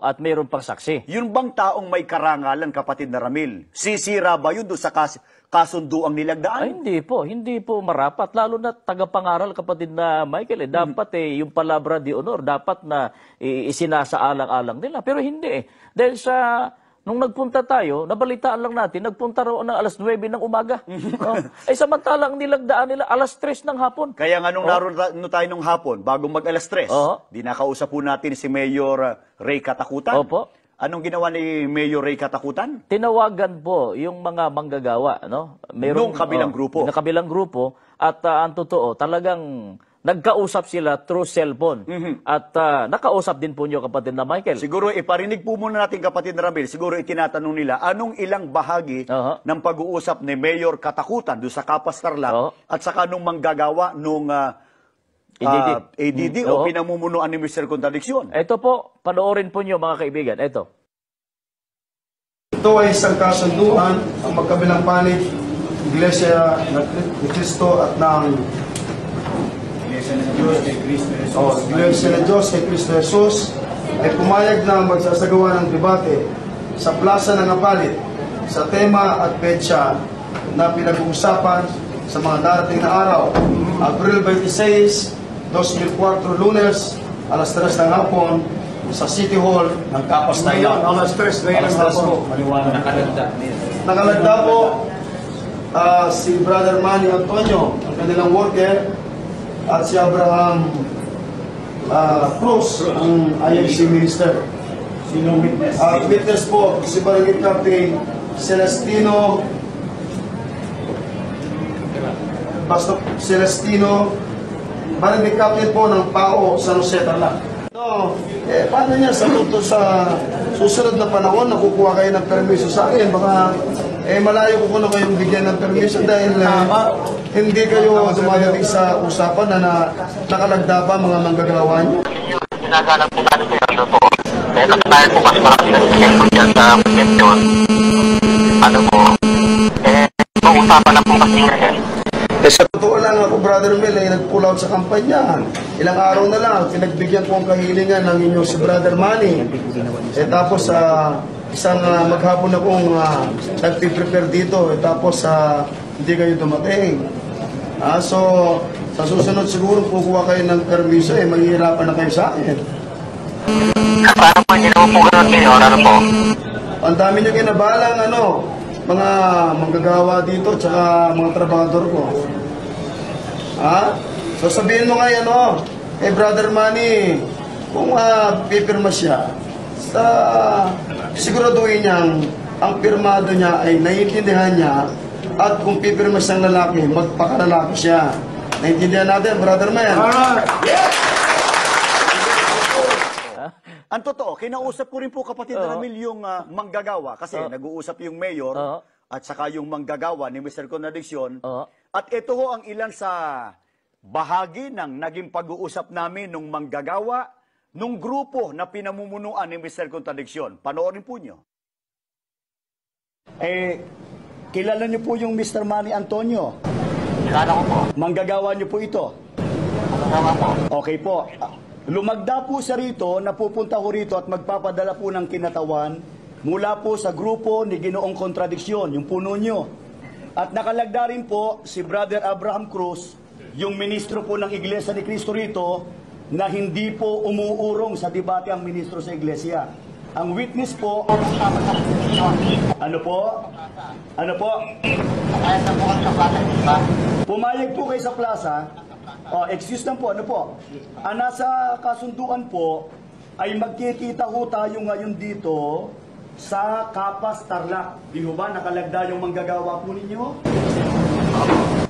At mayroon pang saksi. Yun bang taong may karangalan, kapatid na Ramil? Sisira ba yun doon sa kasunduang nilagdaan? Ay, hindi po marapat. Lalo na tagapangaral, kapatid na Michael. Dapat yung palabra di honor, dapat na isinasaalang-alang nila. Pero hindi Dahil nung nagpunta tayo, nabalitaan lang natin, nagpunta raw ng alas 9 ng umaga. Samantalang nilagdaan nila alas 3 ng hapon. Kaya nga nung naroon tayo nung hapon, bago mag alas 3, dinakausap po natin si Mayor Ray Katakutan. Opo. Anong ginawa ni Mayor Ray Katakutan? Tinawagan po yung mga manggagawa, Nung kabilang grupo. Nung kabilang grupo. At ang totoo, talagang nagkausap sila through cellphone. At nakausap din po niyo, kapatid na Michael. Siguro iparinig po muna natin, kapatid na Ramil, siguro itinatanong nila, anong ilang bahagi ng pag-uusap ni Mayor Katakutan doon sa Kapas Tarlac at saka nung manggagawa nung ADD o pinamumunuan ni Mr. Contradiction. Ito po, panoorin po niyo, mga kaibigan. Ito ay isang kasunduan ang magkabilang panig, Iglesia ni Cristo at ng Iglesia ng Diyos kay Cristo Jesus ay pumayag na magsasagawa ng debate sa Plaza ng Apalit sa tema at petsa na pinag-uusapan sa mga darating na araw. Abril 26, 2004, Lunes, alas 3 ng hapon sa City Hall ng Kapas Tarlac. Alas 3 ng hapon. Nakalagda po si Brother Manny Antonio, ang kanilang worker, at si Abraham Cruz, ang IFC minister. Witness po, si Barangay Captain Celestino Barangay Captain po ng PAO San Jose Tarlac. Paano niya sa susunod na panahon nakukuha kayo ng permiso sa akin? Baka malayo ko na kayong bigyan ng permiso dahil hindi kayo dumadating sa usapan na nakalagda pa mga manggagawa niyo. Ginagalang po natin kayo po. Dahil nakatayan po kasi mga pinag-sigyan po dyan sa question. Pag-usapan na po kasi ngayon. Sa totoo lang ako, Brother Mel, ay nag-pull out sa kampanya. Ilang araw na lang, pinagbigyan ko ang kahilingan ng inyong si Brother Manny. Tapos isang maghapon akong nag-prepare dito. Tapos hindi kayo dumating. So, sa susunod siguro kukuha kayo ng permiso, mahihirapan na kayo sa akin. Paano po hindi naman po ganun kayo? Ano po? Ang dami nyo kinabalang, mga manggagawa dito, tsaka mga trabahador ko. So sabihin mo ngayon, Brother Manny, kung pipirma siya, siguraduhin niyang ang pirmado niya ay naiintindihan niya, at kung pipirma siyang lalaki, magpakalalaki siya. Naiintindihan natin, Brother Man. Ang totoo, kinausap ko rin po, kapatid na Ramil, yung manggagawa. Kasi nag-uusap yung mayor at saka yung manggagawa ni Mr. Contradiction. At ito ho ang ilan sa bahagi ng naging pag-uusap namin nung manggagawa, nung grupo na pinamumunuan ni Mr. Contradiction. Panoorin po nyo. Kilala nyo po yung Mr. Manny Antonio? Kilala ko po. Manggagawa nyo po ito? Manggagawa po. Okay po. Lumagda po siya rito, napupunta ko rito at magpapadala po ng kinatawan mula po sa grupo ni Ginoong Contradiction, yung puno nyo. At nakalagda rin po si Brother Abraham Cruz, yung ministro po ng Iglesia ni Cristo rito, na hindi po umuurong sa debate ang ministro sa Iglesia. Ang witness po, ano po? Pumayag po kayo sa plaza. Excuse lang po, nasa kasunduan po ay magkikita ho tayo ngayon dito sa Kapas Tarlac. Di ba nakalagda yung manggagawa po ninyo?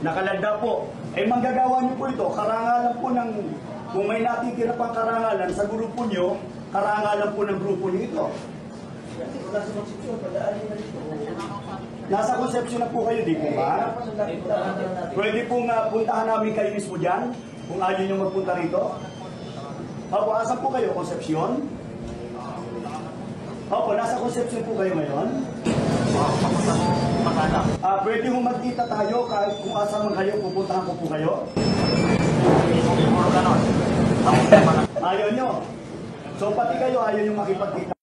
Nakalagda po. Manggagawa nyo po ito, karangalan po ng, kung may natitira pang karangalan sa grupo nyo, karangalan po ng grupo nyo ito. Nasa konsepsyon na po kayo, di po ba? Pwede pong puntahan namin kayo mismo dyan, kung ayaw nyo magpunta rito. Opo, asan po kayo? Konsepsyon? Opo, nasa konsepsyon po kayo ngayon? Pwede mo magkita tayo kahit kung asan man kayo, pupuntahan ko po kayo? Ayaw nyo? So pati kayo ayaw nyo makipagkita?